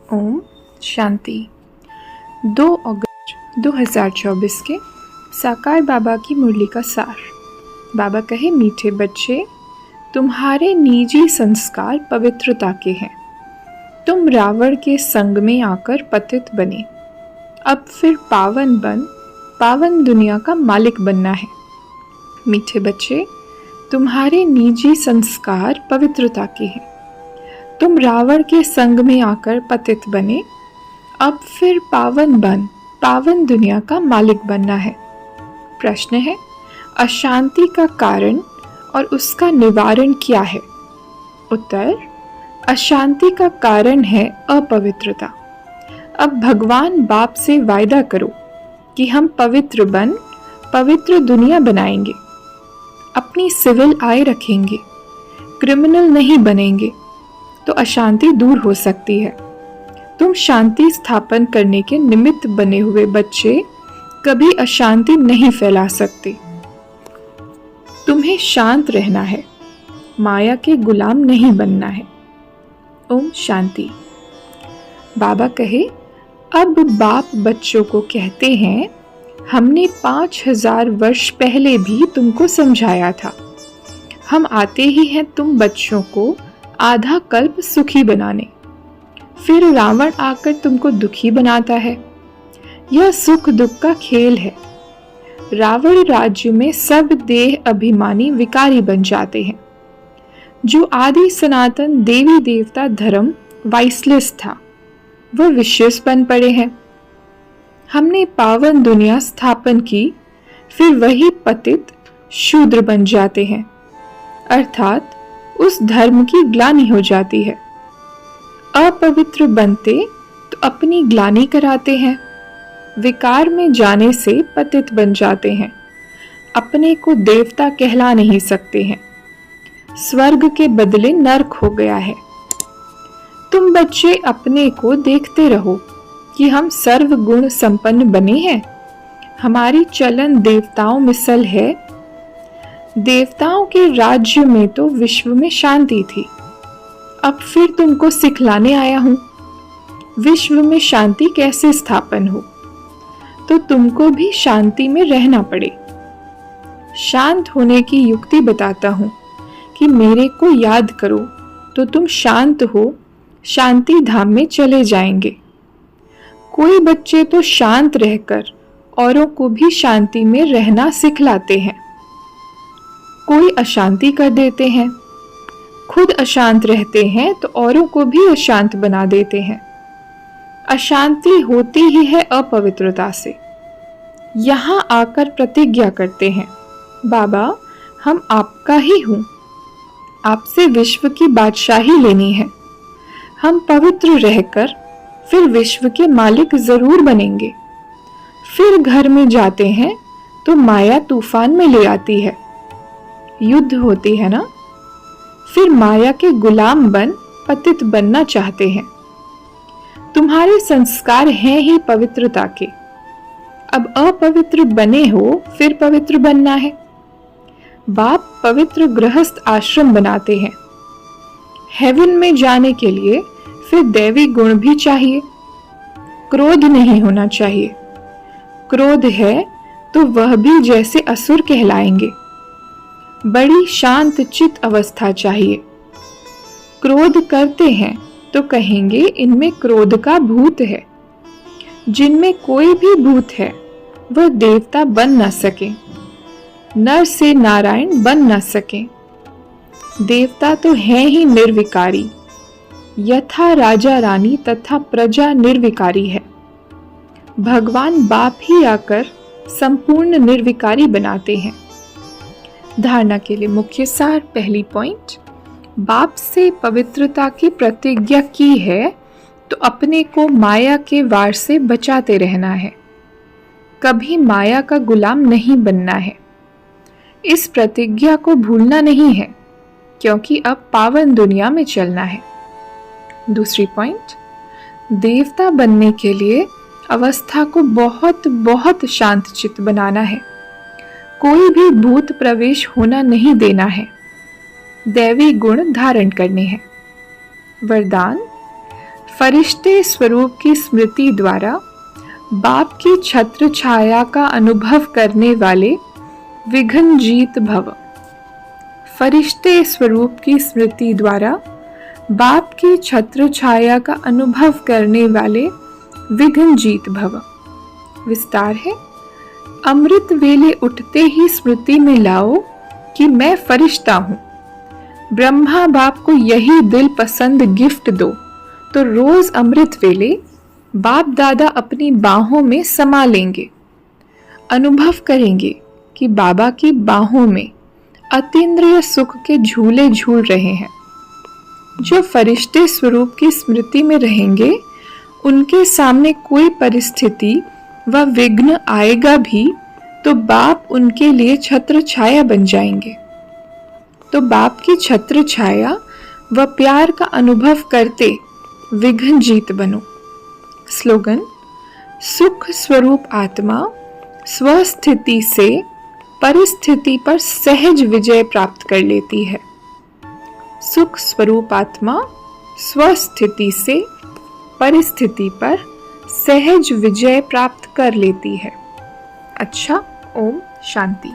ओम शांति। 2 अगस्त 2024 के साकार बाबा की मुरली का सार। बाबा कहे, मीठे बच्चे, तुम्हारे निजी संस्कार पवित्रता के हैं। तुम रावण के संग में आकर पतित बने, अब फिर पावन दुनिया का मालिक बनना है। मीठे बच्चे, तुम्हारे निजी संस्कार पवित्रता के हैं। तुम रावण के संग में आकर पतित बने, अब फिर पावन दुनिया का मालिक बनना है। प्रश्न है, अशांति का कारण और उसका निवारण क्या है? उत्तर, अशांति का कारण है अपवित्रता। अब भगवान बाप से वायदा करो कि हम पवित्र दुनिया बनाएंगे, अपनी सिविल आय रखेंगे, क्रिमिनल नहीं बनेंगे, तो अशांति दूर हो सकती है। तुम शांति स्थापन करने के निमित्त बने हुए बच्चे कभी अशांति नहीं फैला सकते। तुम्हें शांत रहना है, माया के गुलाम नहीं बनना है। ओम शांति। बाबा कहे, अब बाप बच्चों को कहते हैं, हमने 5000 वर्ष पहले भी तुमको समझाया था। हम आते ही हैं तुम बच्चों को आधा कल्प सुखी बनाने, फिर रावण आकर तुमको दुखी बनाता है। यह सुख दुख का खेल है। रावण राज्य में सब देह अभिमानी विकारी बन जाते हैं। जो आदि सनातन देवी देवता धर्म वाइसलेस था, वह विशेष बन पड़े हैं। हमने पावन दुनिया स्थापन की, फिर वही पतित शूद्र बन जाते हैं, अर्थात उस धर्म की ग्लानि हो जाती है। अपवित्र बनते तो अपनी ग्लानि कराते हैं। विकार में जाने से पतित बन जाते हैं। अपने को देवता कहला नहीं सकते हैं। स्वर्ग के बदले नरक हो गया है। तुम बच्चे अपने को देखते रहो कि हम सर्व गुण संपन्न बने हैं। हमारी चलन देवताओं मिसल है। देवताओं के राज्य में तो विश्व में शांति थी। अब फिर तुमको सिखलाने आया हूं, विश्व में शांति कैसे स्थापन हो, तो तुमको भी शांति में रहना पड़े। शांत होने की युक्ति बताता हूं कि मेरे को याद करो तो तुम शांत हो, शांति धाम में चले जाएंगे। कोई बच्चे तो शांत रहकर औरों को भी शांति में रहना सिखलाते हैं। कोई अशांति कर देते हैं, खुद अशांत रहते हैं तो औरों को भी अशांत बना देते हैं। अशांति होती ही है अपवित्रता से। यहाँ आकर प्रतिज्ञा करते हैं, बाबा हम आपका ही हूँ, आपसे विश्व की बादशाही लेनी है। हम पवित्र रहकर फिर विश्व के मालिक जरूर बनेंगे। फिर घर में जाते हैं तो माया तूफान में ले आती है, युद्ध होती है ना। फिर माया के गुलाम बन पतित बनना चाहते हैं। तुम्हारे संस्कार हैं ही पवित्रता के। अब अपवित्र बने हो, फिर पवित्र बनना है। बाप पवित्र गृहस्थ आश्रम बनाते हैं। हेवन में जाने के लिए फिर दैवी गुण भी चाहिए। क्रोध नहीं होना चाहिए। क्रोध है तो वह भी जैसे असुर कहलाएंगे। बड़ी शांत चित्त अवस्था चाहिए। क्रोध करते हैं तो कहेंगे इनमें क्रोध का भूत है। जिनमें कोई भी भूत है वह देवता बन न सके, नर से नारायण बन न सके। देवता तो है ही निर्विकारी। यथा राजा रानी तथा प्रजा निर्विकारी है। भगवान बाप ही आकर संपूर्ण निर्विकारी बनाते हैं। धारणा के लिए मुख्य सार। पहली पॉइंट, बाप से पवित्रता की प्रतिज्ञा की है तो अपने को माया के वार से बचाते रहना है। कभी माया का गुलाम नहीं बनना है। इस प्रतिज्ञा को भूलना नहीं है, क्योंकि अब पावन दुनिया में चलना है। दूसरी पॉइंट, देवता बनने के लिए अवस्था को बहुत शांत चित्त बनाना है। कोई भी भूत प्रवेश होना नहीं देना है। दैवी गुण धारण करने हैं। वरदान, फरिश्ते स्वरूप की स्मृति द्वारा बाप की छत्र छाया का अनुभव करने वाले विघ्न जीत भव। फरिश्ते स्वरूप की स्मृति द्वारा बाप की छत्र छाया का अनुभव करने वाले विघ्न जीत भव। विस्तार है। अमृत वेले उठते ही स्मृति में लाओ कि मैं फरिश्ता हूँ। ब्रह्मा बाप को यही दिल पसंद गिफ्ट दो तो रोज अमृत वेले बाप दादा अपनी बाहों में समा लेंगे। अनुभव करेंगे कि बाबा की बाहों में अतीन्द्रिय सुख के झूले झूल रहे हैं। जो फरिश्ते स्वरूप की स्मृति में रहेंगे उनके सामने कोई परिस्थिति व विघ्न आएगा भी तो बाप उनके लिए छत्र छाया बन जाएंगे। तो बाप की छत्र छाया व प्यार का अनुभव करते विघ्न जीत बनो। स्लोगन। सुख स्वरूप आत्मा स्वस्थिति से परिस्थिति पर सहज विजय प्राप्त कर लेती है। सुख स्वरूप आत्मा स्वस्थिति से परिस्थिति पर सहज विजय प्राप्त कर लेती है। अच्छा, ओम शांति।